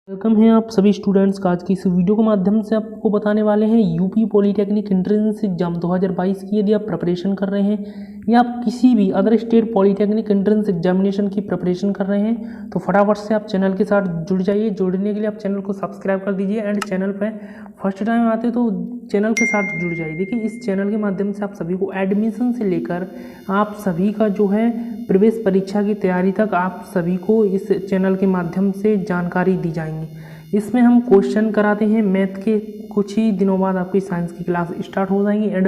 Welcome है आप सभी स्टूडेंट्स का। आज की इस वीडियो के माध्यम से आपको बताने वाले हैं यूपी पॉलीटेक्निक एंट्रेंस एग्जाम 2022 की यदि आप प्रिपरेशन कर रहे हैं या आप किसी भी other state polytechnic entrance examination की प्रिपरेशन कर रहे हैं तो फटाफट से आप चैनल के साथ जुड़ जाइए। जुड़ने के लिए आप चैनल को सब्सक्राइब कर दीजिए एंड चैनल पर फर्स्ट टाइम आते तो चैनल के साथ जुड़ जाइए। देखिए, इस चैनल के माध्यम से आप सभी को एडमिशन से लेकर आप सभी का जो है प्रवेश परीक्षा की तैयारी तक आप सभी को इस चैनल के माध्यम से जानकारी दी जाएंगी। इसमें हम क्वेश्चन कराते हैं मैथ के। कुछ ही दिनों बाद आपकी साइंस की क्लास स्टार्ट हो जाएंगी and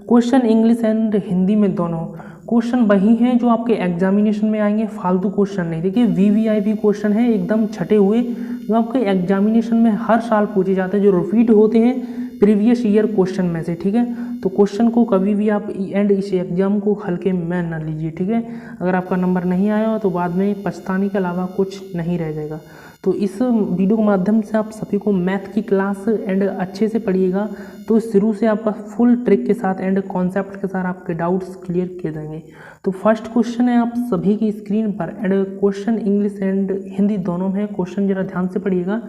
question English and Hindi में दोनों क्वेश्चन वही हैं जो आपके एग्जामिनेशन में आएंगे, फालतू क्वेश्चन नहीं। देखिए, वीवीआईपी क्वेश्चन है एकदम छटे हुए जो आपके एग्जामिनेशन में हर साल पूछे जाते हैं, जो रिपीट होते हैं प्रीवियस ईयर क्वेश्चन में से। ठीक है, तो क्वेश्चन को कभी भी आप एंड इस एग्जाम को हल्के में ना लीजिए। ठीक है, अगर आपका नंबर नहीं आया हो तो बाद में पछताने के अलावा कुछ नहीं रह जाएगा। तो इस वीडियो के माध्यम से आप सभी को मैथ की क्लास एंड अच्छे से पढ़िएगा तो शुरू से आपका फुल ट्रिक के साथ एंड कॉन्सेप्ट के साथ आपके डाउट्स क्लियर किए जाएंगे। तो फर्स्ट क्वेश्चन है आप सभी की स्क्रीन पर and question English and Hindi दोनों में है। क्वेश्चन जरा ध्यान से पढ़िएगा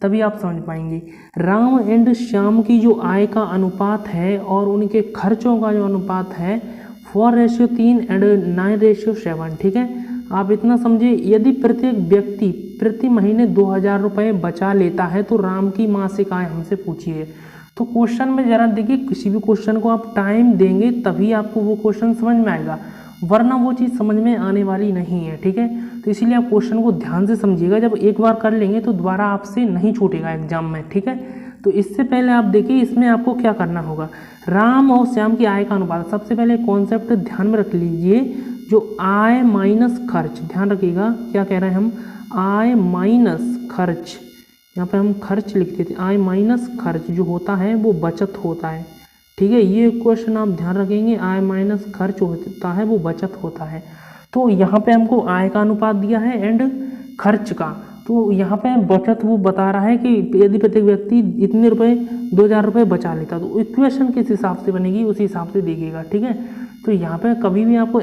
तभी आप समझ पाएंगे। राम एंड श्याम की जो आय का अनुपात है और उनके खर्चों का जो अनुपात है 4:3 एंड 9:7। ठीक है, आप इतना समझिए, यदि प्रत्येक व्यक्ति प्रति महीने 2000 रुपये बचा लेता है तो राम की मासिक आय हमसे पूछिए। तो क्वेश्चन में जरा देखिए, किसी भी क्वेश्चन को आप टाइम देंगे तभी आपको वो क्वेश्चन समझ में आएगा, वरना वो चीज़ समझ में आने वाली नहीं है। ठीक है, तो इसीलिए आप क्वेश्चन को ध्यान से समझिएगा। जब एक बार कर लेंगे तो दोबारा आपसे नहीं छूटेगा एग्जाम में। ठीक है, तो इससे पहले आप देखिए इसमें आपको क्या करना होगा। राम और श्याम की आय का अनुपात, सबसे पहले कॉन्सेप्ट ध्यान में रख लीजिए, जो आय माइनस खर्च। ध्यान रखिएगा क्या कह रहे हैं हम, आय माइनस खर्च। यहाँ पे हम खर्च लिख देते, आय माइनस खर्च जो होता है वो बचत होता है। ठीक है, ये क्वेश्चन आप ध्यान रखेंगे, आय माइनस खर्च होता है वो बचत होता है। तो यहाँ पे हमको आय का अनुपात दिया है एंड खर्च का, तो यहाँ पे बचत वो बता रहा है कि यदि प्रत्येक व्यक्ति इतने रुपए 2000 रुपये बचा लेता तो इक्वेशन किस हिसाब से बनेगी उसी हिसाब से देखिएगा। ठीक है, तो यहाँ पे कभी भी आपको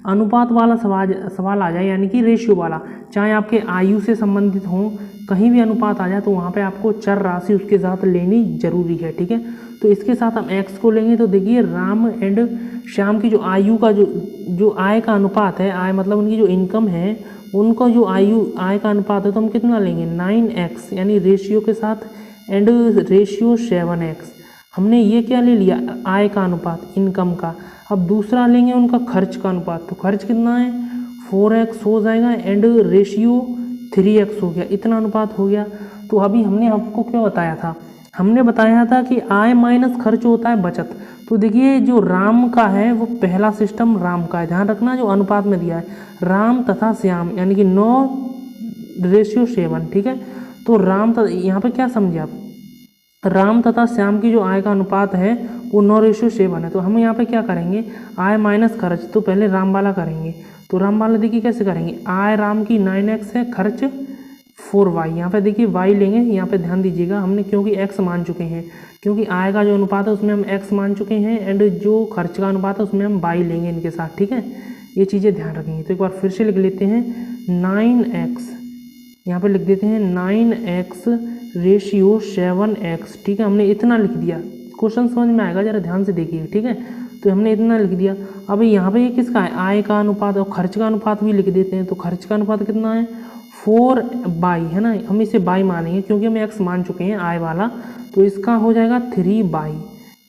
अनुपात वाला सवाल आ जाए, यानी कि रेशियो वाला, चाहे आपके आयु से संबंधित हो, कहीं भी अनुपात आ जाए तो वहाँ पे आपको चर राशि उसके साथ लेनी जरूरी है। ठीक है, तो इसके साथ हम x को लेंगे तो देखिए राम एंड श्याम की जो आयु का जो आय का अनुपात है, आय मतलब उनकी जो इनकम है, उनका जो आय का अनुपात है तो हम कितना लेंगे 9x, यानी रेशियो के साथ एंड रेशियो 7x। हमने ये क्या ले लिया, आय का अनुपात इनकम का। अब दूसरा लेंगे उनका खर्च का अनुपात, तो खर्च कितना है 4x हो जाएगा एंड रेशियो 3x हो गया, इतना अनुपात हो गया। तो अभी हमने आपको क्या बताया था, हमने बताया था कि आय माइनस खर्च होता है बचत। तो देखिए जो राम का है वो पहला सिस्टम राम का है, ध्यान रखना जो अनुपात में दिया है राम तथा श्याम, यानी कि 9:7। ठीक है, तो राम यहाँ पे क्या समझे आप, राम तथा श्याम की जो आय का अनुपात है वो 9:7 है। तो हम यहाँ पे क्या करेंगे, आय माइनस खर्च, तो पहले राम वाला करेंगे। तो राम वाला देखिए कैसे करेंगे, आय राम की 9x है, खर्च 4y। यहाँ पे देखिए y लेंगे, यहाँ पे ध्यान दीजिएगा, हमने क्योंकि x मान चुके हैं, क्योंकि आय का जो अनुपात है उसमें हम x मान चुके हैं एंड जो खर्च का अनुपात है उसमें हम y लेंगे इनके साथ। ठीक है, ये चीज़ें ध्यान रखेंगे। तो एक बार फिर से लिख लेते हैं 9x, यहाँ पे लिख देते हैं 9x रेशियो 7x। ठीक है, हमने इतना लिख दिया, क्वेश्चन समझ में आएगा, जरा ध्यान से देखिए। ठीक है, तो हमने इतना लिख दिया। अब यहाँ पे ये किसका है, आय का अनुपात, और खर्च का अनुपात भी लिख देते हैं। तो खर्च का अनुपात कितना है 4/, है ना, हम इसे बाई मानेंगे क्योंकि हम x मान चुके हैं आय वाला, तो इसका हो जाएगा 3/,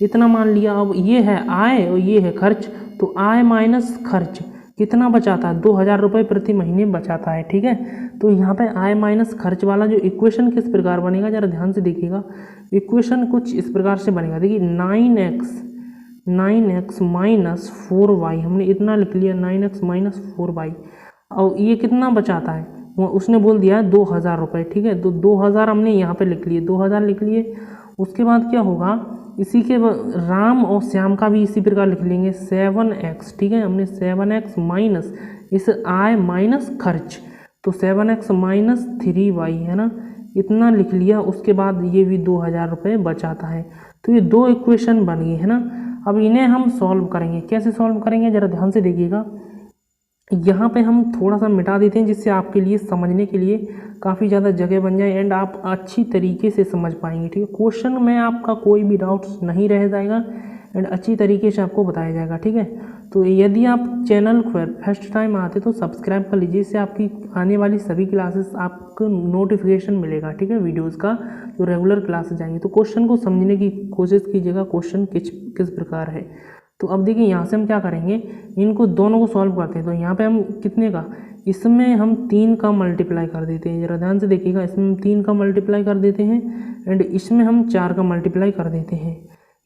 इतना मान लिया। अब ये है आय और ये है खर्च, तो आय माइनस खर्च कितना बचाता है 2000 रुपये प्रति महीने बचाता है। ठीक है, तो यहाँ पे आय माइनस खर्च वाला जो इक्वेशन किस प्रकार बनेगा जरा ध्यान से देखिएगा। इक्वेशन कुछ इस प्रकार से बनेगा, देखिए 9x माइनस 4y, हमने इतना लिख लिया 9x माइनस 4y। और ये कितना बचाता है, वो उसने बोल दिया है 2000 रुपये। ठीक है, तो 2000 हमने यहाँ पे लिख लिए, 2000 लिख लिए। उसके बाद क्या होगा, इसी के राम और श्याम का भी इसी प्रकार लिख लेंगे 7x। ठीक है, हमने 7x माइनस इस आय माइनस खर्च, तो 7x माइनस 3y, है ना, इतना लिख लिया। उसके बाद ये भी 2000 रुपये बचाता है। तो ये दो इक्वेशन बन गई, है ना। अब इन्हें हम सॉल्व करेंगे, कैसे सॉल्व करेंगे जरा ध्यान से देखिएगा। यहाँ पे हम थोड़ा सा मिटा देते हैं जिससे आपके लिए समझने के लिए काफ़ी ज़्यादा जगह बन जाए एंड आप अच्छी तरीके से समझ पाएंगे। ठीक है, क्वेश्चन में आपका कोई भी डाउट्स नहीं रह जाएगा एंड अच्छी तरीके से आपको बताया जाएगा। ठीक है, तो यदि आप चैनल पर फर्स्ट टाइम आते तो सब्सक्राइब कर लीजिए, इससे आपकी आने वाली सभी क्लासेस आपको नोटिफिकेशन मिलेगा। ठीक है, वीडियोज़ का जो रेगुलर क्लासेस जाएंगे। तो क्वेश्चन को समझने की कोशिश कीजिएगा, क्वेश्चन किस प्रकार है। तो अब देखिए यहाँ से हम क्या करेंगे, इनको दोनों को सॉल्व करते हैं। तो यहाँ पे हम कितने का, इसमें हम 3 का मल्टीप्लाई कर देते हैं। जरा ध्यान से देखिएगा, इसमें हम 3 का मल्टीप्लाई कर देते हैं एंड इसमें हम 4 का मल्टीप्लाई कर देते हैं।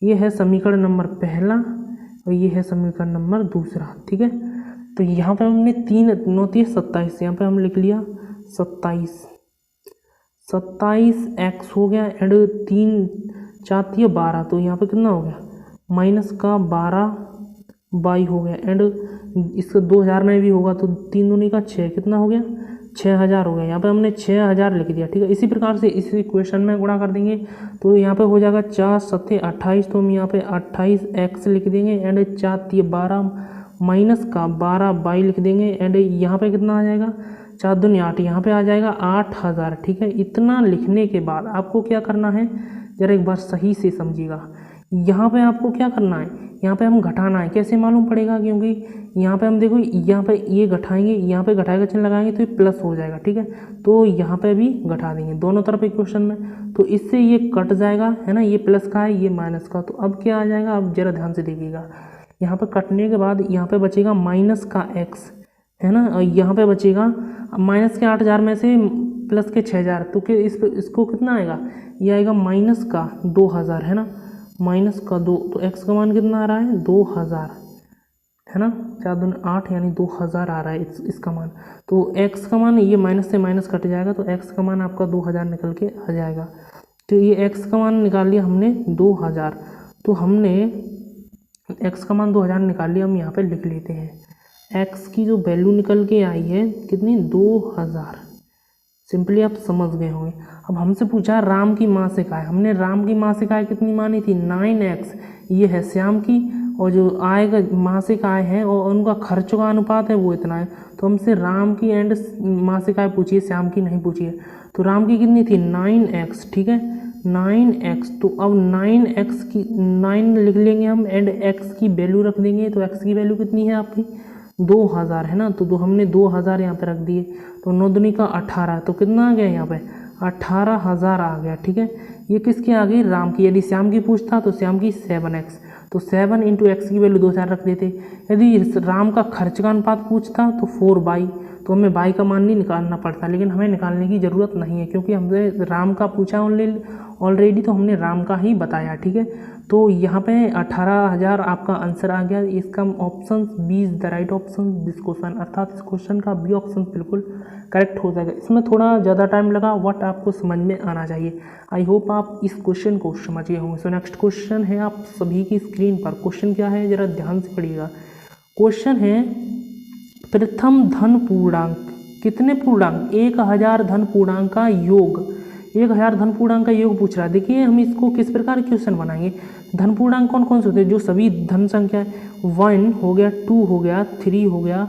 ये है समीकरण नंबर पहला और ये है समीकरण नंबर दूसरा। ठीक है, तो यहाँ पे हमने 3 9 27, यहाँ पे हम लिख लिया 27 एक्स हो गया एंड 3 4 12, तो यहाँ पे कितना हो गया माइनस का 12 वाई हो गया एंड इसका 2000 में भी होगा तो 3 दूनी का 6, कितना हो गया 6000 हो गया। यहाँ पे हमने 6000 लिख दिया। ठीक है, इसी प्रकार से इस इक्वेशन में गुणा कर देंगे तो यहाँ पे हो जाएगा 4 7 28, तो हम यहाँ पे 28x लिख देंगे एंड 4 3 12 माइनस का 12 वाई लिख देंगे एंड यहाँ पे कितना आ जाएगा 4 दूनी 8, यहाँ पे आ जाएगा 8000। ठीक है, इतना लिखने के बाद आपको क्या करना है, जरा एक बार सही से समझिएगा। यहाँ पे आपको क्या करना है, यहाँ पे हम घटाना है। कैसे मालूम पड़ेगा, क्योंकि यहाँ पे हम देखो यहाँ पे ये घटाएंगे, यहाँ पे घटाए का चिन्ह लगाएंगे तो ये प्लस हो जाएगा। ठीक है, तो यहाँ पे भी घटा देंगे दोनों तरफ इक्वेशन में, तो इससे ये कट जाएगा, है ना, ये प्लस का है ये माइनस का। तो अब क्या आ जाएगा, अब जरा ध्यान से देखिएगा, यहाँ पे कटने के बाद यहाँ पे बचेगा माइनस का x, है ना, और यहाँ पे बचेगा माइनस के 8000 में से प्लस के 6000, तो इसको कितना आएगा, ये आएगा माइनस का 2000, है ना, माइनस का 2, तो x का मान कितना आ रहा है 2000, है ना, 4 दूनी 8 यानी 2000 आ रहा है इसका मान। तो x का मान, ये माइनस से माइनस कट जाएगा तो x का मान आपका 2000 निकल के आ जाएगा। तो ये x का मान निकाल लिया हमने 2000, तो हमने x का मान 2000 निकाल लिया। हम यहाँ पे लिख लेते हैं x की जो वैल्यू निकल के आई है कितनी 2000, सिंपली आप समझ गए होंगे। अब हमसे पूछा राम की मासिक आय, हमने राम की मासिक आय कितनी मानी थी 9x, ये है श्याम की, और जो आय का मासिक आय है और उनका खर्चों का अनुपात है वो इतना है। तो हमसे राम की एंड मासिक आय पूछिए, श्याम की नहीं पूछिए। तो राम की कितनी थी 9x, ठीक है 9x, तो अब 9x की 9 लिख लेंगे हम एंड x की वैल्यू रख देंगे। तो x की वैल्यू कितनी है आपकी 2000, है ना, तो हमने 2000 यहाँ पे रख दिए। तो 9 दूनी का 18, तो कितना आ गया यहाँ पे 18000 आ गया। ठीक है, ये किसकी आ गई राम की। यदि श्याम की पूछता तो श्याम की 7x, तो 7 × x की वैल्यू 2000 रख देते। यदि राम का खर्च का अनुपात पूछता तो 4/, तो हमें बाई का मान नहीं निकालना पड़ता, लेकिन हमें निकालने की ज़रूरत नहीं है क्योंकि हमने राम का पूछा ऑलरेडी, तो हमने राम का ही बताया। ठीक है, तो यहाँ पे 18000 आपका आंसर आ गया। इसका option B is the right option this question, अर्थात इस क्वेश्चन का बी ऑप्शन बिल्कुल करेक्ट हो जाएगा। इसमें थोड़ा ज़्यादा टाइम लगा, बट आपको समझ में आना चाहिए। आई होप आप इस क्वेश्चन को समझ गए होंगे। सो नेक्स्ट क्वेश्चन है आप सभी की स्क्रीन पर। क्वेश्चन क्या है जरा ध्यान से पढ़िएगा। क्वेश्चन है प्रथम धन पूर्णांक, कितने पूर्णांक 1000 धन पूर्णांक का योग, 1000 धन पूर्णांक का योग पूछ रहा है। देखिए हम इसको किस प्रकार क्वेश्चन बनाएंगे। धन पूर्णांक कौन कौन से होते हैं, जो सभी धन संख्या है, 1 हो गया, 2 हो गया, 3 हो गया,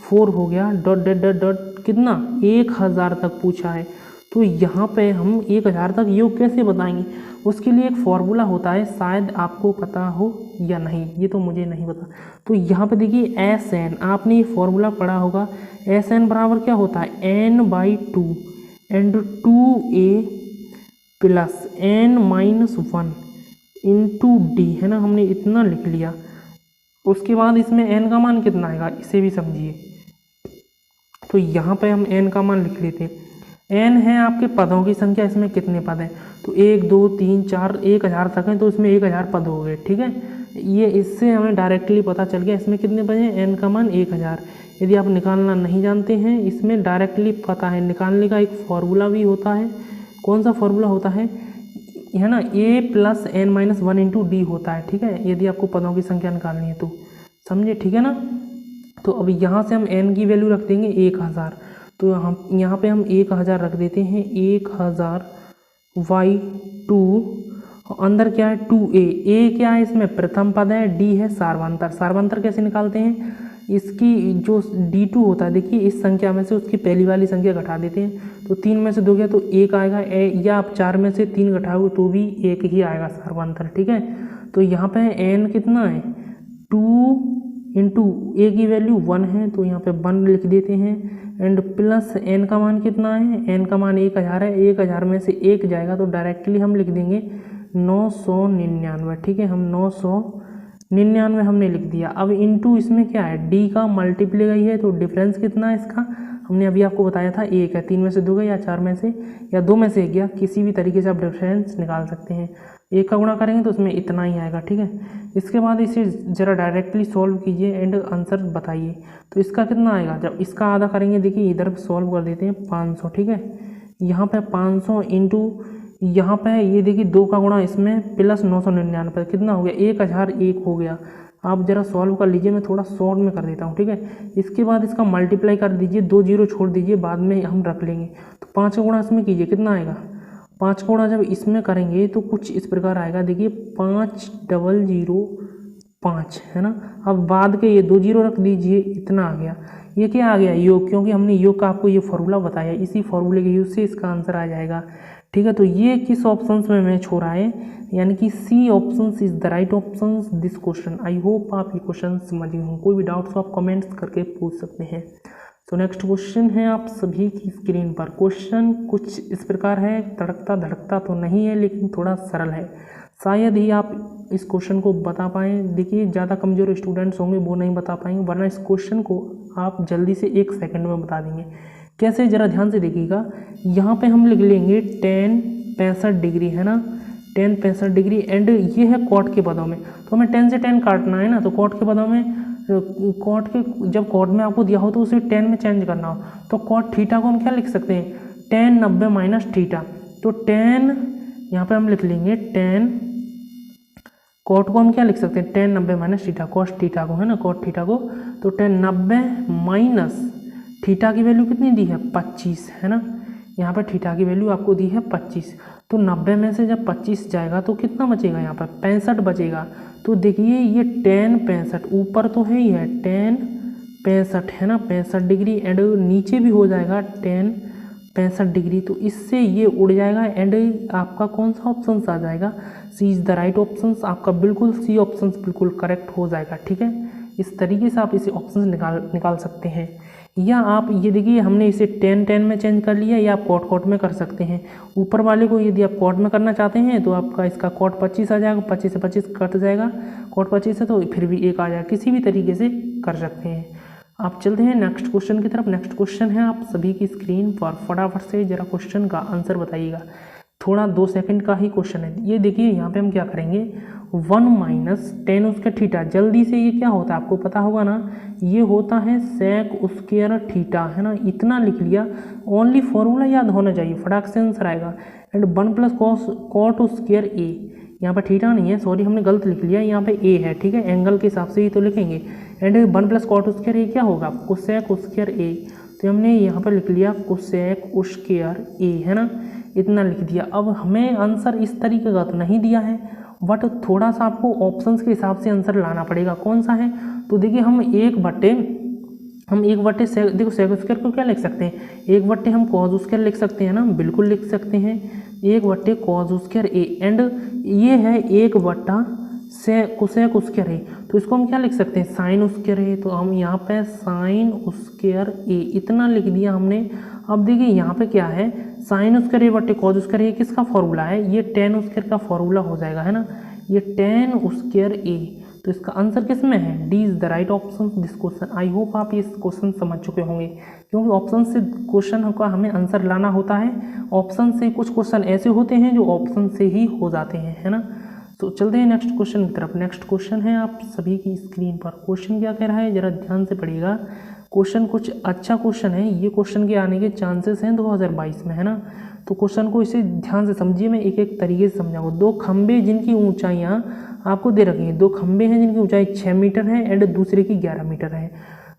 4 हो गया, डॉट डॉट डॉट डॉट कितना 1000 तक पूछा है। तो यहाँ पे हम 1000 तक योग कैसे बताएंगे, उसके लिए एक फॉर्मूला होता है, शायद आपको पता हो या नहीं, ये तो मुझे नहीं पता। तो यहाँ पे देखिए SN, आपने ये फॉर्मूला पढ़ा होगा। SN बराबर क्या होता है n/2 and 2a plus n-1 into d, है ना, हमने इतना लिख लिया। उसके बाद इसमें n का मान कितना आएगा इसे भी समझिए। तो यहाँ पे हम n का मान लिख लेते हैं। n है आपके पदों की संख्या, इसमें कितने पद हैं, तो 1 2 3 4 1000 तक हैं, तो इसमें 1000 पद हो गए। ठीक है, ये इससे हमें डायरेक्टली पता चल गया इसमें कितने पद हैं, n का मान 1000। यदि आप निकालना नहीं जानते हैं, इसमें डायरेक्टली पता है, निकालने का एक फॉर्मूला भी होता है। कौन सा फॉर्मूला होता है ना, a + n-1 इंटू d होता है। ठीक है, यदि आपको पदों की संख्या निकालनी है तो समझे, ठीक है ना। तो अब यहाँ से हम n की वैल्यू रख देंगे 1000, तो हम यहाँ पे हम 1000 रख देते हैं, 1000/2, अंदर क्या है 2a, a क्या है इसमें प्रथम पद है, d है सार्वंतर। सार्वंतर कैसे निकालते हैं, इसकी जो D2 होता है, देखिए इस संख्या में से उसकी पहली वाली संख्या घटा देते हैं, तो 3 में से 2 गया तो 1 आएगा, या आप 4 में से 3 घटाओगे तो भी 1 ही आएगा सर्वांतर, ठीक है। तो यहाँ पे n कितना है 2 इंटू a की वैल्यू 1 है, तो यहाँ पे 1 लिख देते हैं, एंड प्लस n का मान कितना है, n का मान 1000 है, 1000 में से 1 जाएगा तो डायरेक्टली हम लिख देंगे 999, ठीक है। हम 999 हमने लिख दिया। अब इंटू इसमें क्या है, d का मल्टीप्लाई है, तो डिफरेंस कितना है इसका, हमने अभी आपको बताया था 1 है, 3 में से 2 गया, या 4 में से या 2 में से 1 गया, किसी भी तरीके से आप डिफरेंस निकाल सकते हैं। 1 का गुणा करेंगे तो उसमें इतना ही आएगा, ठीक है। इसके बाद इसे ज़रा डायरेक्टली सॉल्व कीजिए एंड आंसर बताइए। तो इसका कितना आएगा, जब इसका आधा करेंगे, देखिए इधर सॉल्व कर देते हैं 500, ठीक है। यहाँ पे 500 इंटू यहाँ पे ये देखिए 2 का गुणा इसमें प्लस 999 कितना हो गया, 1001 हो गया। आप ज़रा सॉल्व कर लीजिए, मैं थोड़ा शॉर्ट में कर देता हूँ, ठीक है। इसके बाद इसका मल्टीप्लाई कर दीजिए, 2 जीरो छोड़ दीजिए, बाद में हम रख लेंगे। तो 5 का गुणा इसमें कीजिए, कितना आएगा, 5 का गुणा जब इसमें करेंगे तो कुछ इस प्रकार आएगा, देखिए 5005 है ना। अब बाद के ये 2 जीरो रख दीजिए, इतना आ गया। ये क्या आ गया, योग, क्योंकि हमने योग का आपको ये फॉर्मूला बताया, इसी फॉर्मूले के यूज़ से इसका आंसर आ जाएगा, ठीक है। तो ये किस ऑप्शन में मैच हो रहा है, यानी कि C option is the right option this question. I hope आप ये क्वेश्चन समझ गए हों। कोई भी डाउट्स हो आप कमेंट्स करके पूछ सकते हैं। तो नेक्स्ट क्वेश्चन है आप सभी की स्क्रीन पर। क्वेश्चन कुछ इस प्रकार है, तड़कता धड़कता तो नहीं है लेकिन थोड़ा सरल है, शायद ही आप इस क्वेश्चन को बता पाएँ। देखिए ज़्यादा कमज़ोर स्टूडेंट्स होंगे वो नहीं बता पाएंगे, वरना इस क्वेश्चन को आप जल्दी से 1 सेकंड में बता देंगे। कैसे, ज़रा ध्यान से देखिएगा। यहाँ पे हम लिख लेंगे 10 65 डिग्री है ना, 10 65 डिग्री, एंड ये है कॉट के पदों में, तो हमें 10 से 10 काटना है ना। तो कॉट के पदों में, कॉट के जब कॉट में आपको दिया हो तो उसे 10 में चेंज करना हो, तो कॉट थीटा को हम क्या लिख सकते हैं, 10 90 माइनस थीटा। तो 10 यहाँ पे हम लिख लेंगे 10, कॉट को हम क्या लिख सकते हैं, 10 90 माइनस थीटा, कॉस थीटा को है ना, कॉट थीटा को। तो 10 90 माइनस थीटा की वैल्यू कितनी दी है, 25 है ना। यहाँ पर थीटा की वैल्यू आपको दी है 25, तो 90 में से जब 25 जाएगा तो कितना बचेगा, यहाँ पर 65 बचेगा। तो देखिए ये 10 65 ऊपर तो है ही है, 10 65 है ना, 65 डिग्री, एंड नीचे भी हो जाएगा 10 65 डिग्री, तो इससे ये उड़ जाएगा, एंड आपका कौन सा ऑप्शन आ जाएगा, सी इज़ द राइट ऑप्शन। आपका बिल्कुल सी ऑप्शन बिल्कुल करेक्ट हो जाएगा, ठीक है। इस तरीके से आप इसे ऑप्शन निकाल सकते हैं। या आप ये देखिए हमने इसे 10 10 में चेंज कर लिया, या आप कॉट कॉट में कर सकते हैं। ऊपर वाले को यदि आप कॉट में करना चाहते हैं तो आपका इसका कॉट 25 आ जाएगा, 25 से 25 कट जाएगा, कॉट 25 है तो फिर भी 1 आ जाएगा, किसी भी तरीके से कर सकते हैं। आप चलते हैं नेक्स्ट क्वेश्चन की तरफ। नेक्स्ट क्वेश्चन है आप सभी की स्क्रीन पर, फटाफट से जरा क्वेश्चन का आंसर बताइएगा, थोड़ा 2 सेकंड का ही क्वेश्चन है। ये देखिए यहाँ पे हम क्या करेंगे, 1 माइनस 10 उसका थीटा, जल्दी से ये क्या होता है आपको पता होगा ना, ये होता है सेक स्क्वायर थीटा है ना, इतना लिख लिया। ओनली फॉर्मूला याद होना चाहिए, फटाक से आंसर आएगा। एंड 1 प्लस कॉट स्क्वायर ए, यहाँ पर थीटा नहीं है, सॉरी हमने गलत लिख लिया, यहाँ पे ए है, ठीक है, एंगल के हिसाब से ही तो लिखेंगे। एंड 1 प्लस कॉट स्क्वायर ए क्या होगा, कोसेक स्क्वायर ए, तो हमने यहाँ पर लिख लिया कोसेक स्क्वायर ए है ना, इतना लिख दिया। अब हमें आंसर इस तरीके का तो नहीं दिया है, बट थोड़ा सा आपको ऑप्शंस के हिसाब से आंसर लाना पड़ेगा। कौन सा है, तो देखिए हम एक बट्टे देखो सेक स्क्वायर को क्या लिख सकते हैं, 1 बट्टे हम कॉज स्क्वायर लिख सकते हैं ना, बिल्कुल लिख सकते हैं, 1 बट्टे कॉज स्क्वायर ए, एंड ये है 1 बट्टा कोसेक स्क्वायर ए, तो इसको हम क्या लिख सकते हैं, साइन स्क्वायर ए, तो हम यहाँ पे साइन स्क्वायर ए इतना लिख दिया हमने। अब देखिए यहाँ पे क्या है, साइन स्क्वायर ए बट्टे कॉज स्क्वायर ए किसका फॉर्मूला है, ये टेन स्क्वायर का फॉर्मूला हो जाएगा है ना, ये टेन स्क्वायर ए। तो इसका आंसर किस में है, D is the right option this question. I hope आप ये क्वेश्चन समझ चुके होंगे, क्योंकि ऑप्शन से क्वेश्चन का हमें आंसर लाना होता है। ऑप्शन से कुछ क्वेश्चन ऐसे होते हैं जो ऑप्शन से ही हो जाते हैं, है ना। तो चलते हैं नेक्स्ट क्वेश्चन की तरफ। नेक्स्ट क्वेश्चन है आप सभी की स्क्रीन पर। क्वेश्चन क्या कह रहा है, जरा ध्यान से पढ़िएगा। क्वेश्चन कुछ अच्छा क्वेश्चन है, ये क्वेश्चन के आने के चांसेस हैं 2022 में, है ना। तो क्वेश्चन को इसे ध्यान से समझिए, मैं एक एक तरीके से समझाऊंगा। 2 खंबे जिनकी ऊंचाइयां आपको दे रखी हैं, 2 खंबे हैं जिनकी ऊंचाई 6 मीटर है एंड दूसरे की 11 मीटर है।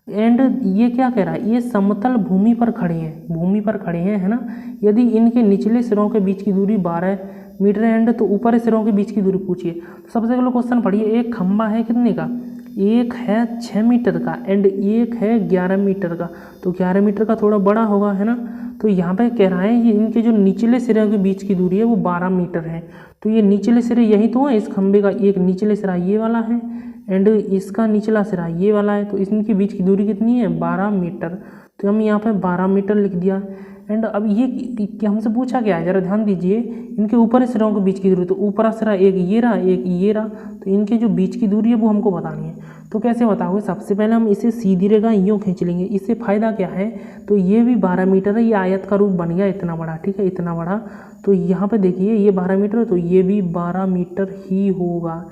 एंड ये क्या कह रहा है, ये समतल भूमि पर खड़े हैं, है ना। यदि इनके निचले सिरों के बीच की दूरी 12 मीटर एंड तो ऊपर सिरों के बीच की दूरी पूछिए। तो सबसे पहले क्वेश्चन पढ़िए, एक खंबा है कितने का, एक है 6 मीटर का एंड एक है 11 मीटर का। तो 11 मीटर का थोड़ा बड़ा होगा, है ना। तो यहाँ पे कह रहा है ये इनके जो निचले सिरे के बीच की दूरी है वो 12 मीटर है। तो ये निचले सिरे यही तो है इस खंबे का, एक निचले सिरा ये वाला है एंड इसका निचला सिरा ये वाला है। तो इनके बीच की दूरी कितनी है, 12 मीटर। तो हम यहाँ पे 12 मीटर लिख दिया। एंड अब ये हमसे पूछा क्या है, जरा ध्यान दीजिए, इनके ऊपर सिरों के बीच की दूरी। तो ऊपरा सिरा एक ये रहा, एक ये रहा। तो इनके जो बीच की दूरी है वो हमको बतानी है। तो कैसे बताओगे, सबसे पहले हम इसे सीधी रेखा यूँ खींच लेंगे। इससे फ़ायदा क्या है, तो ये भी 12 मीटर है, ये आयत का रूप बन गया इतना बड़ा, ठीक है, इतना बड़ा। तो यहाँ पे देखिए ये 12 मीटर है, तो ये भी 12 मीटर ही होगा।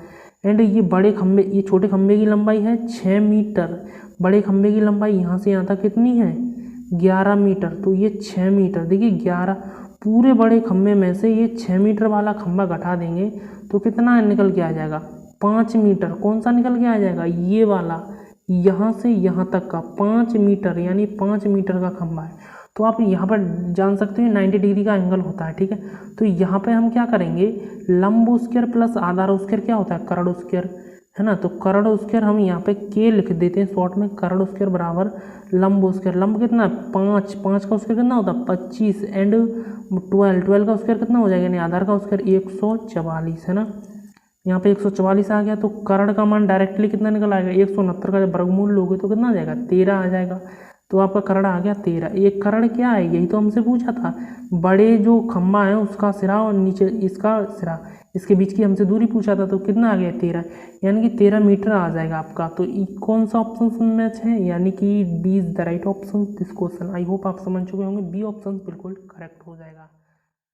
एंड ये बड़े खंबे, ये छोटे खंबे की लंबाई है 6 मीटर। बड़े खंबे की लंबाई यहाँ से यहाँ तक कितनी है, 11 मीटर। तो ये 6 मीटर, देखिए 11 पूरे बड़े खंबे में से ये 6 मीटर वाला खंबा घटा देंगे तो कितना निकल के आ जाएगा, 5 मीटर। कौन सा निकल के आ जाएगा, ये वाला, यहाँ से यहाँ तक का 5 मीटर, यानी 5 मीटर का खंबा है। तो आप यहाँ पर जान सकते हैं 90 डिग्री का एंगल होता है, ठीक है। तो यहाँ पे हम क्या करेंगे, लंब स्क्वायर प्लस आधार स्क्वायर क्या होता है, कर्ण स्क्वायर, है ना। तो कर्ण स्क्वायर हम यहाँ पे के लिख देते हैं शॉर्ट में, कर्ण स्क्वायर बराबर लंब स्क्वायर। लंब कितना है, 5, 5 का स्क्वायर कितना होता है 25 एंड 12 का स्क्वायर कितना हो जाएगा, यानी आधार का स्क्वायर 144, है ना। यहाँ पे 144 आ गया। तो कर्ण का मान डायरेक्टली कितना निकल आएगा, 169 का जब वर्गमूल लोगे तो कितना आ जाएगा, 13 आ जाएगा। तो आपका कर्ण आ गया 13। एक कर्ण क्या है, यही तो हमसे पूछा था, बड़े जो खंबा है उसका सिरा और नीचे इसका सिरा, इसके बीच की हमसे दूरी पूछा था। तो कितना आ गया 13, यानी कि 13 मीटर आ जाएगा आपका। तो कौन सा ऑप्शन मैच है, यानी कि B is the right option this question. I hope आप समझ चुके होंगे, बी ऑप्शन बिल्कुल करेक्ट हो जाएगा।